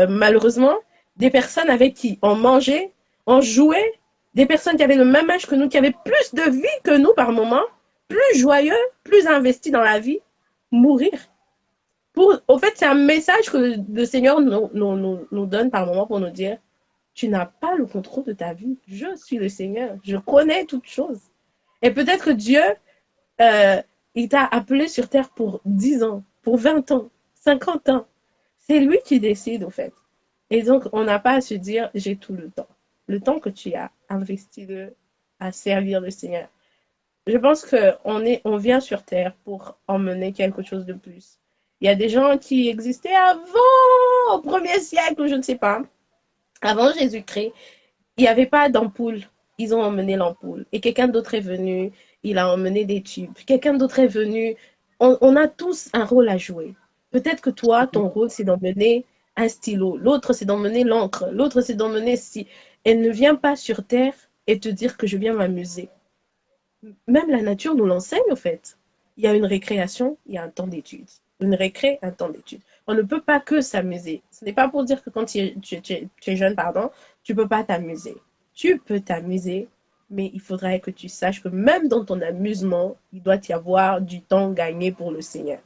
malheureusement, des personnes avec qui on mangeait, on jouait, des personnes qui avaient le même âge que nous, qui avaient plus de vie que nous par moment, plus joyeux, plus investis dans la vie, mourir. Au fait, c'est un message que le Seigneur nous donne par moment pour nous dire, tu n'as pas le contrôle de ta vie. Je suis le Seigneur. Je connais toutes choses. Et peut-être que Dieu, il t'a appelé sur terre pour 10 ans, pour 20 ans, 50 ans. C'est lui qui décide, au fait. Et donc, on n'a pas à se dire, j'ai tout le temps. Le temps que tu as, investis-le à servir le Seigneur. Je pense on vient sur terre pour emmener quelque chose de plus. Il y a des gens qui existaient avant, au 1er siècle, je ne sais pas, avant Jésus-Christ. Il n'y avait pas d'ampoule. Ils ont emmené l'ampoule. Et quelqu'un d'autre est venu, il a emmené des tubes. Quelqu'un d'autre est venu. On a tous un rôle à jouer. Peut-être que toi, ton rôle, c'est d'emmener un stylo. L'autre, c'est d'emmener l'encre. L'autre, c'est d'emmener si. Elle ne vient pas sur Terre et te dire que je viens m'amuser. Même la nature nous l'enseigne, au fait. Il y a une récréation, il y a un temps d'étude. Une récré, un temps d'étude. On ne peut pas que s'amuser. Ce n'est pas pour dire que quand tu es jeune, pardon, tu ne peux pas t'amuser. Tu peux t'amuser, mais il faudrait que tu saches que même dans ton amusement, il doit y avoir du temps gagné pour le Seigneur.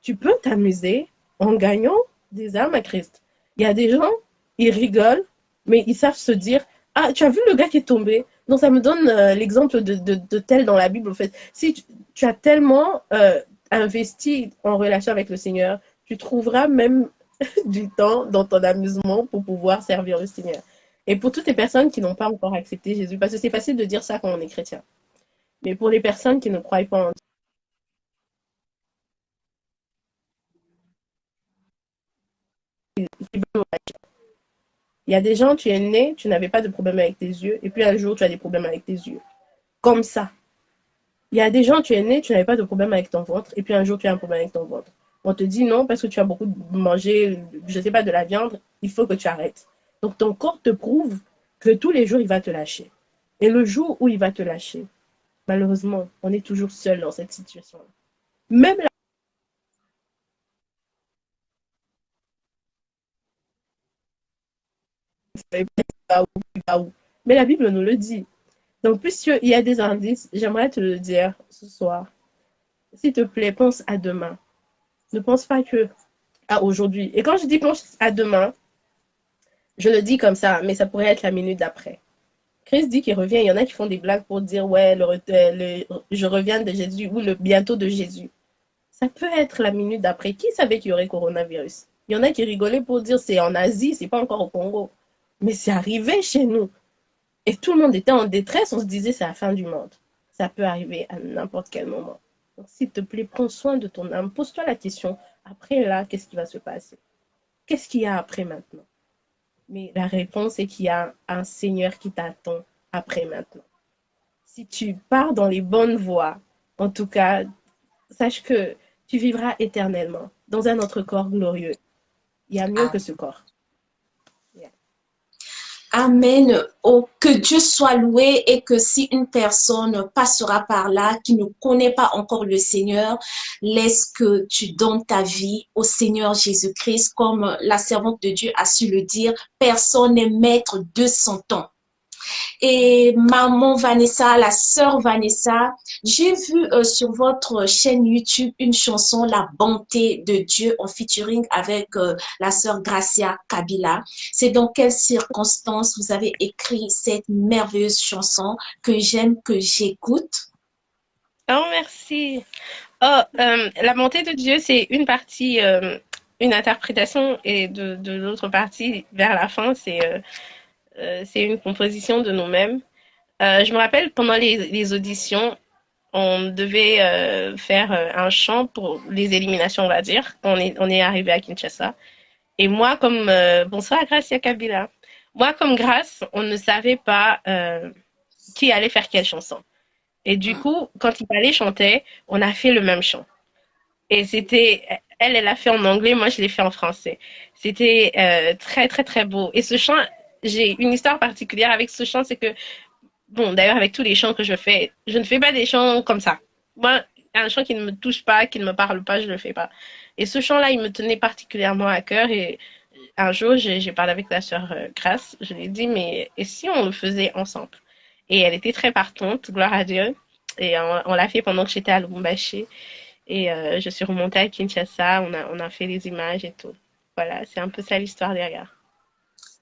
Tu peux t'amuser en gagnant des âmes à Christ. Il y a des gens, ils rigolent, mais ils savent se dire, ah, tu as vu le gars qui est tombé? Donc ça me donne l'exemple de tel dans la Bible. En fait, si tu as tellement investi en relation avec le Seigneur, tu trouveras même du temps dans ton amusement pour pouvoir servir le Seigneur. Et pour toutes les personnes qui n'ont pas encore accepté Jésus, parce que c'est facile de dire ça quand on est chrétien, mais pour les personnes qui ne croient pas en Dieu, il y a des gens, tu es né, tu n'avais pas de problème avec tes yeux, et puis un jour, tu as des problèmes avec tes yeux. Comme ça. Il y a des gens, tu es né, tu n'avais pas de problème avec ton ventre, et puis un jour, tu as un problème avec ton ventre. On te dit non parce que tu as beaucoup mangé, je sais pas, de la viande, il faut que tu arrêtes. Donc ton corps te prouve que tous les jours, il va te lâcher. Et le jour où il va te lâcher, malheureusement, on est toujours seul dans cette situation-là. Même la mais la Bible nous le dit. Donc, puisqu'il y a des indices, j'aimerais te le dire ce soir. S'il te plaît, pense à demain. Ne pense pas que à aujourd'hui. Et quand je dis pense à demain, je le dis comme ça, mais ça pourrait être la minute d'après. Christ dit qu'il revient. Il y en a qui font des blagues pour dire, ouais, je reviens de Jésus ou le bientôt de Jésus. Ça peut être la minute d'après. Qui savait qu'il y aurait coronavirus? Il y en a qui rigolaient pour dire c'est en Asie, c'est pas encore au Congo. Mais c'est arrivé chez nous. Et tout le monde était en détresse. On se disait c'est la fin du monde. Ça peut arriver à n'importe quel moment. Donc, s'il te plaît, prends soin de ton âme. Pose-toi la question. Après là, qu'est-ce qui va se passer? Qu'est-ce qu'il y a après maintenant? Mais la réponse est qu'il y a un Seigneur qui t'attend après maintenant. Si tu pars dans les bonnes voies, en tout cas, sache que tu vivras éternellement dans un autre corps glorieux. Il y a mieux que ce corps. Yeah. Amen. Oh, que Dieu soit loué et que si une personne passera par là qui ne connaît pas encore le Seigneur, laisse que tu donnes ta vie au Seigneur Jésus-Christ, comme la servante de Dieu a su le dire, personne n'est maître de son temps. Et maman Vanessa, la sœur Vanessa, j'ai vu sur votre chaîne YouTube une chanson, La bonté de Dieu, en featuring avec la sœur Gracia Kabila. C'est dans quelles circonstances vous avez écrit cette merveilleuse chanson que j'aime, que j'écoute? Oh, merci. Oh, la bonté de Dieu, c'est une partie, une interprétation, et de l'autre partie, vers la fin, c'est une composition de nous-mêmes. Je me rappelle, pendant les auditions, on devait faire un chant pour les éliminations, on va dire. On est arrivé à Kinshasa. Et moi, comme... bonsoir, Gracia Kabila. Moi, comme Grâce, on ne savait pas qui allait faire quelle chanson. Et du coup, quand il allait chanter, on a fait le même chant. Et c'était... Elle l'a fait en anglais, moi, je l'ai fait en français. C'était très, très, très beau. Et ce chant, j'ai une histoire particulière avec ce chant, c'est que bon, d'ailleurs, avec tous les chants que je fais, je ne fais pas des chants comme ça. Moi, un chant qui ne me touche pas, qui ne me parle pas, je ne le fais pas. Et ce chant-là, il me tenait particulièrement à cœur. Et un jour, j'ai parlé avec la sœur Grace. Je lui ai dit, mais et si on le faisait ensemble? Et elle était très partante, gloire à Dieu. Et on l'a fait pendant que j'étais à Lubumbashi. Et je suis remontée à Kinshasa. On a fait les images et tout. Voilà, c'est un peu ça l'histoire derrière.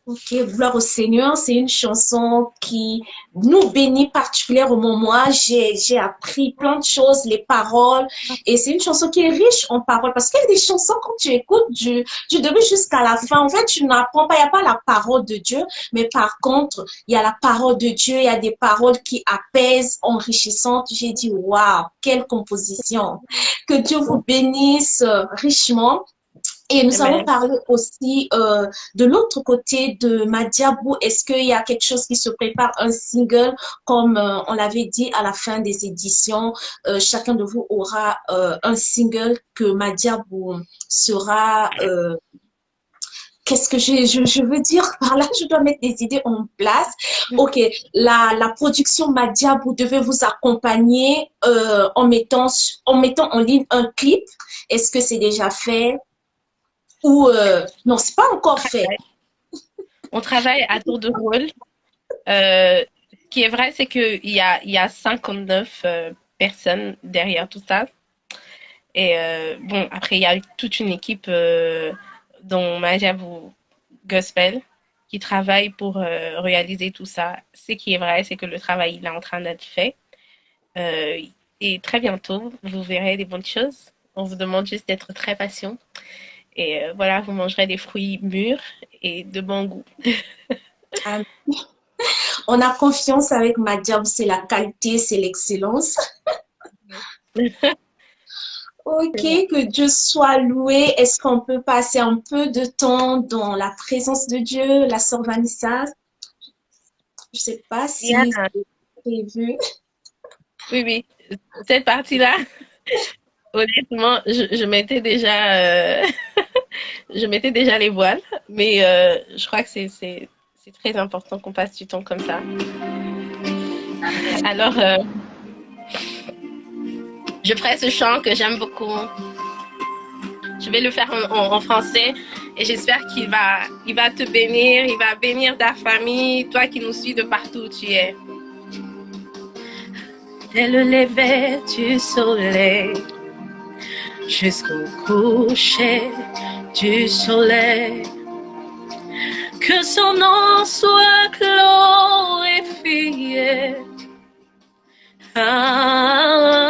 Ok, gloire au Seigneur, c'est une chanson qui nous bénit particulièrement. Moi, j'ai appris plein de choses, les paroles, et c'est une chanson qui est riche en paroles parce qu'il y a des chansons quand tu écoutes du début jusqu'à la fin. En fait, tu n'apprends pas, il n'y a pas la parole de Dieu, mais par contre, il y a la parole de Dieu, il y a des paroles qui apaisent, enrichissantes. J'ai dit, waouh, quelle composition! Que Dieu vous bénisse richement. Et nous allons Amen. parler aussi de l'autre côté de Madiabou. Est-ce qu'il y a quelque chose qui se prépare, un single, comme on l'avait dit à la fin des éditions, chacun de vous aura un single que Madiabou sera... qu'est-ce que je veux dire par là? Je dois mettre des idées en place. Ok, la production Madiabou devait vous accompagner en mettant en ligne un clip. Est-ce que c'est déjà fait? Ou non, c'est pas encore fait. On travaille à tour de rôle. Ce qui est vrai, c'est il y a 59 personnes derrière tout ça. Et bon, après, il y a toute une équipe dont Majabu Gospel qui travaille pour réaliser tout ça. Ce qui est vrai, c'est que le travail il est en train d'être fait. Euh, et très bientôt, vous verrez des bonnes choses. On vous demande juste d'être très patient. Et voilà, vous mangerez des fruits mûrs et de bon goût. On a confiance avec Madiab, c'est la qualité, c'est l'excellence. Ok, que Dieu soit loué. Est-ce qu'on peut passer un peu de temps dans la présence de Dieu, la sœur Vanessa? Je sais pas Yeah. si c'est prévu. Oui, oui. Cette partie-là, Honnêtement, je mettais déjà, je mettais déjà les voiles, mais je crois que c'est très important qu'on passe du temps comme ça. Alors, je ferai ce chant que j'aime beaucoup. Je vais le faire en français et j'espère il va te bénir, il va bénir ta famille, toi qui nous suis de partout où tu es. Dès le lever du soleil jusqu'au coucher du soleil, que son nom soit glorifié. Adonai,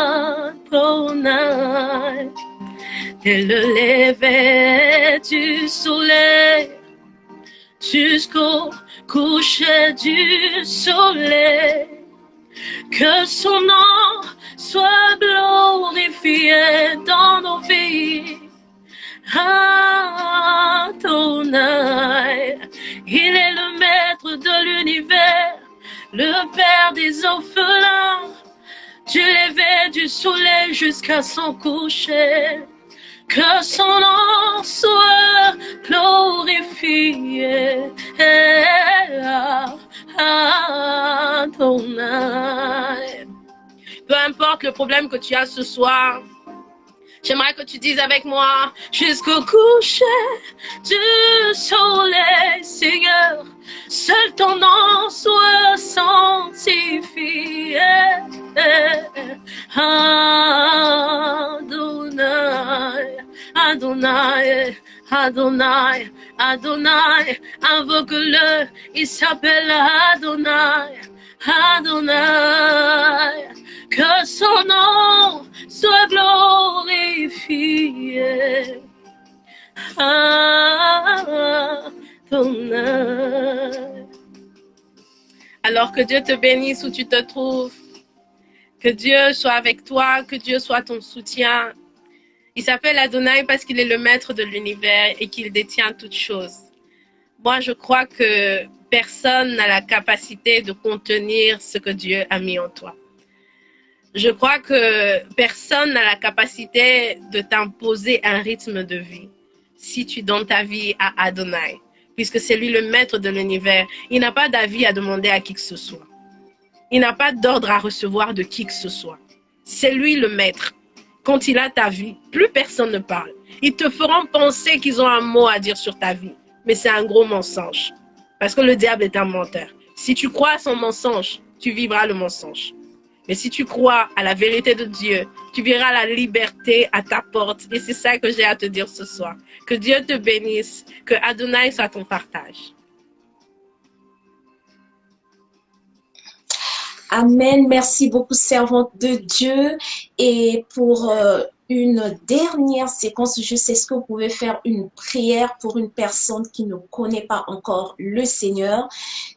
dès le lever du soleil jusqu'au coucher du soleil, que son nom soit glorifié dans nos vies. Adonai, il est le maître de l'univers, le père des orphelins, du lever du soleil jusqu'à son coucher. Que son nom soit glorifié. Adonai. Peu importe le problème que tu as ce soir, j'aimerais que tu dises avec moi, jusqu'au coucher du soleil, Seigneur, seul ton nom soit sanctifié. Adonai, Adonai, Adonai, Adonai, invoque-le, il s'appelle Adonai, Adonai, que son nom soit glorifié. Adonai. Alors que Dieu te bénisse où tu te trouves, que Dieu soit avec toi, que Dieu soit ton soutien. Il s'appelle Adonai parce qu'il est le maître de l'univers et qu'il détient toutes choses. Moi, je crois que personne n'a la capacité de contenir ce que Dieu a mis en toi. Je crois que personne n'a la capacité de t'imposer un rythme de vie si tu donnes ta vie à Adonai, puisque c'est lui le maître de l'univers. Il n'a pas d'avis à demander à qui que ce soit. Il n'a pas d'ordre à recevoir de qui que ce soit. C'est lui le maître. Quand il a ta vie, plus personne ne parle. Ils te feront penser qu'ils ont un mot à dire sur ta vie, mais c'est un gros mensonge, parce que le diable est un menteur. Si tu crois à son mensonge, tu vivras le mensonge. Mais si tu crois à la vérité de Dieu, tu verras la liberté à ta porte. Et c'est ça que j'ai à te dire ce soir. Que Dieu te bénisse, que Adonai soit ton partage. Amen. Merci beaucoup, servante de Dieu. Et pour une dernière séquence, je sais ce que vous pouvez faire une prière pour une personne qui ne connaît pas encore le Seigneur.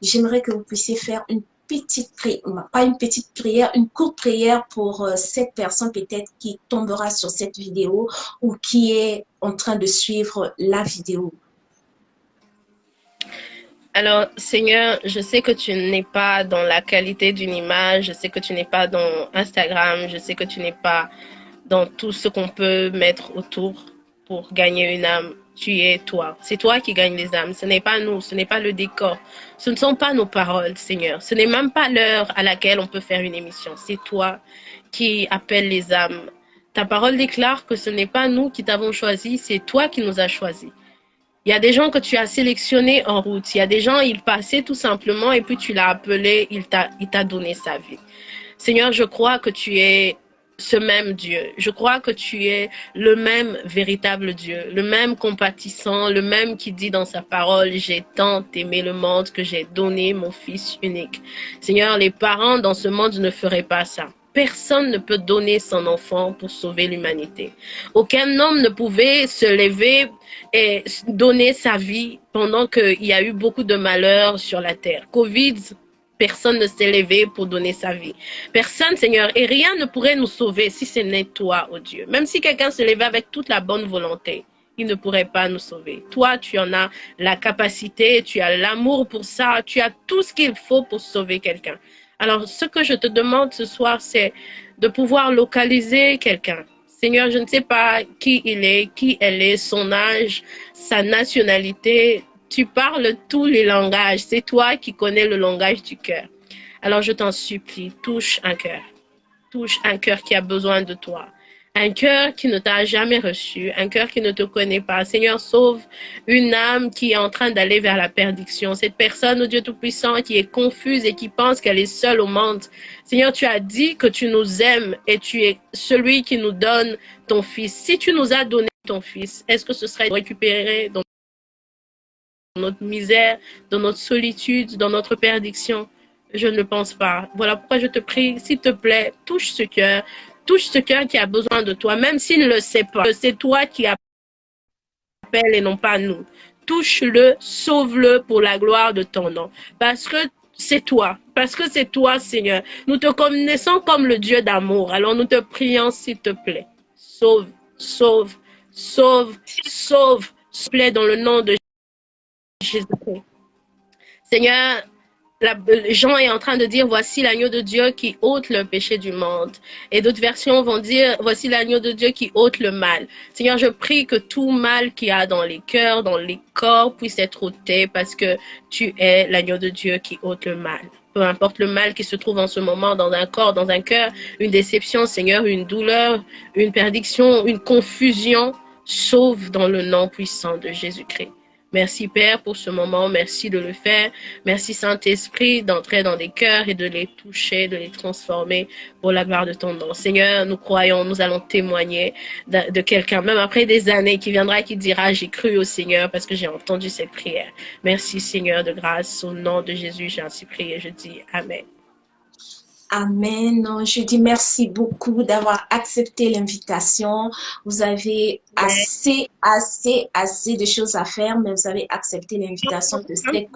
J'aimerais que vous puissiez faire une petite prière, pas une petite prière, une courte prière pour cette personne peut-être qui tombera sur cette vidéo ou qui est en train de suivre la vidéo. Alors, Seigneur, je sais que tu n'es pas dans la qualité d'une image, je sais que tu n'es pas dans Instagram, je sais que tu n'es pas dans tout ce qu'on peut mettre autour pour gagner une âme. Tu es toi. C'est toi qui gagnes les âmes. Ce n'est pas nous, ce n'est pas le décor. Ce ne sont pas nos paroles, Seigneur. Ce n'est même pas l'heure à laquelle on peut faire une émission. C'est toi qui appelles les âmes. Ta parole déclare que ce n'est pas nous qui t'avons choisi, c'est toi qui nous as choisis. Il y a des gens que tu as sélectionnés en route. Il y a des gens, ils passaient tout simplement et puis tu l'as appelé, il t'a donné sa vie. Seigneur, je crois que tu es ce même Dieu. Je crois que tu es le même véritable Dieu, le même compatissant, le même qui dit dans sa parole, j'ai tant aimé le monde que j'ai donné mon Fils unique. Seigneur, les parents dans ce monde ne feraient pas ça. Personne ne peut donner son enfant pour sauver l'humanité. Aucun homme ne pouvait se lever et donner sa vie pendant qu'il y a eu beaucoup de malheurs sur la terre. Covid, personne ne s'est levé pour donner sa vie. Personne, Seigneur, et rien ne pourrait nous sauver si ce n'est toi, oh Dieu. Même si quelqu'un se levait avec toute la bonne volonté, il ne pourrait pas nous sauver. Toi, tu en as la capacité, tu as l'amour pour ça, tu as tout ce qu'il faut pour sauver quelqu'un. Alors, ce que je te demande ce soir, c'est de pouvoir localiser quelqu'un. Seigneur, je ne sais pas qui il est, qui elle est, son âge, sa nationalité. Tu parles tous les langages. C'est toi qui connais le langage du cœur. Alors je t'en supplie, touche un cœur. Touche un cœur qui a besoin de toi. Un cœur qui ne t'a jamais reçu, un cœur qui ne te connaît pas. Seigneur, sauve une âme qui est en train d'aller vers la perdition. Cette personne, oh Dieu Tout-Puissant, qui est confuse et qui pense qu'elle est seule au monde. Seigneur, tu as dit que tu nous aimes et tu es celui qui nous donne ton Fils. Si tu nous as donné ton Fils, est-ce que ce serait récupéré dans notre misère, dans notre solitude, dans notre perdition? Je ne le pense pas. Voilà pourquoi je te prie, s'il te plaît, touche ce cœur. Touche ce cœur qui a besoin de toi, même s'il ne le sait pas. C'est toi qui appelles et non pas nous. Touche-le, sauve-le pour la gloire de ton nom. Parce que c'est toi. Parce que c'est toi, Seigneur. Nous te connaissons comme le Dieu d'amour. Alors nous te prions, s'il te plaît. Sauve, sauve, sauve, sauve. S'il te plaît, dans le nom de Jésus-Christ. Seigneur, Jean est en train de dire, voici l'agneau de Dieu qui ôte le péché du monde. Et d'autres versions vont dire, voici l'agneau de Dieu qui ôte le mal. Seigneur, je prie que tout mal qu'il y a dans les cœurs, dans les corps, puisse être ôté parce que tu es l'agneau de Dieu qui ôte le mal. Peu importe le mal qui se trouve en ce moment dans un corps, dans un cœur, une déception, Seigneur, une douleur, une perdition, une confusion, sauve dans le nom puissant de Jésus-Christ. Merci Père pour ce moment, merci de le faire. Merci Saint-Esprit d'entrer dans des cœurs et de les toucher, de les transformer pour la gloire de ton nom. Seigneur, nous croyons, nous allons témoigner de quelqu'un, même après des années, qui viendra et qui dira, j'ai cru au Seigneur parce que j'ai entendu cette prière. Merci Seigneur de grâce, au nom de Jésus, j'ai ainsi prié, je dis Amen. Amen. Je dis merci beaucoup d'avoir accepté l'invitation. Vous avez assez de choses à faire, mais vous avez accepté l'invitation. Je sais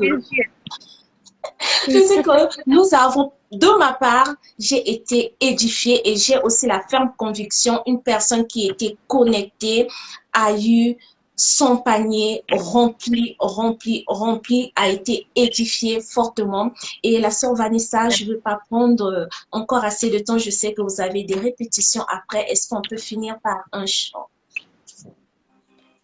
que nous avons, de ma part, j'ai été édifiée et j'ai aussi la ferme conviction, une personne qui était connectée a eu son panier rempli, a été édifié fortement. Et la sœur Vanessa, je ne veux pas prendre encore assez de temps. Je sais que vous avez des répétitions après. Est-ce qu'on peut finir par un chant?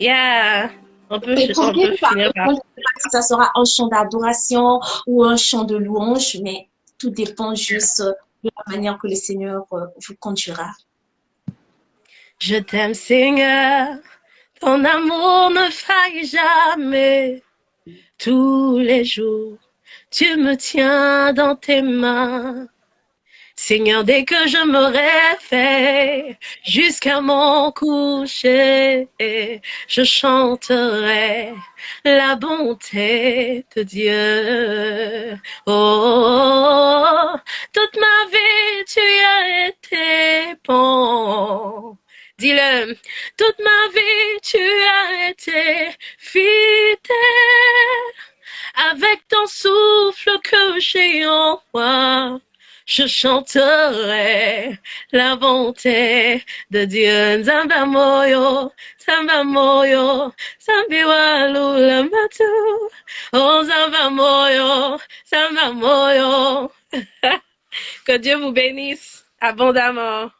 Yeah, on peut finir par... Si ça sera un chant d'adoration ou un chant de louange, mais tout dépend juste de la manière que le Seigneur vous conduira. Je t'aime, Seigneur. Ton amour ne faille jamais, tous les jours, tu me tiens dans tes mains. Seigneur, dès que je me réveille, jusqu'à mon coucher, je chanterai la bonté de Dieu. Oh, toute ma vie, tu as été bon. Dis-le, toute ma vie, tu as été fidèle. Avec ton souffle que j'ai en moi, je chanterai la bonté de Dieu. Nzamba moyo, sambiwa lula matu. Oh, nzamba moyo. Que Dieu vous bénisse abondamment.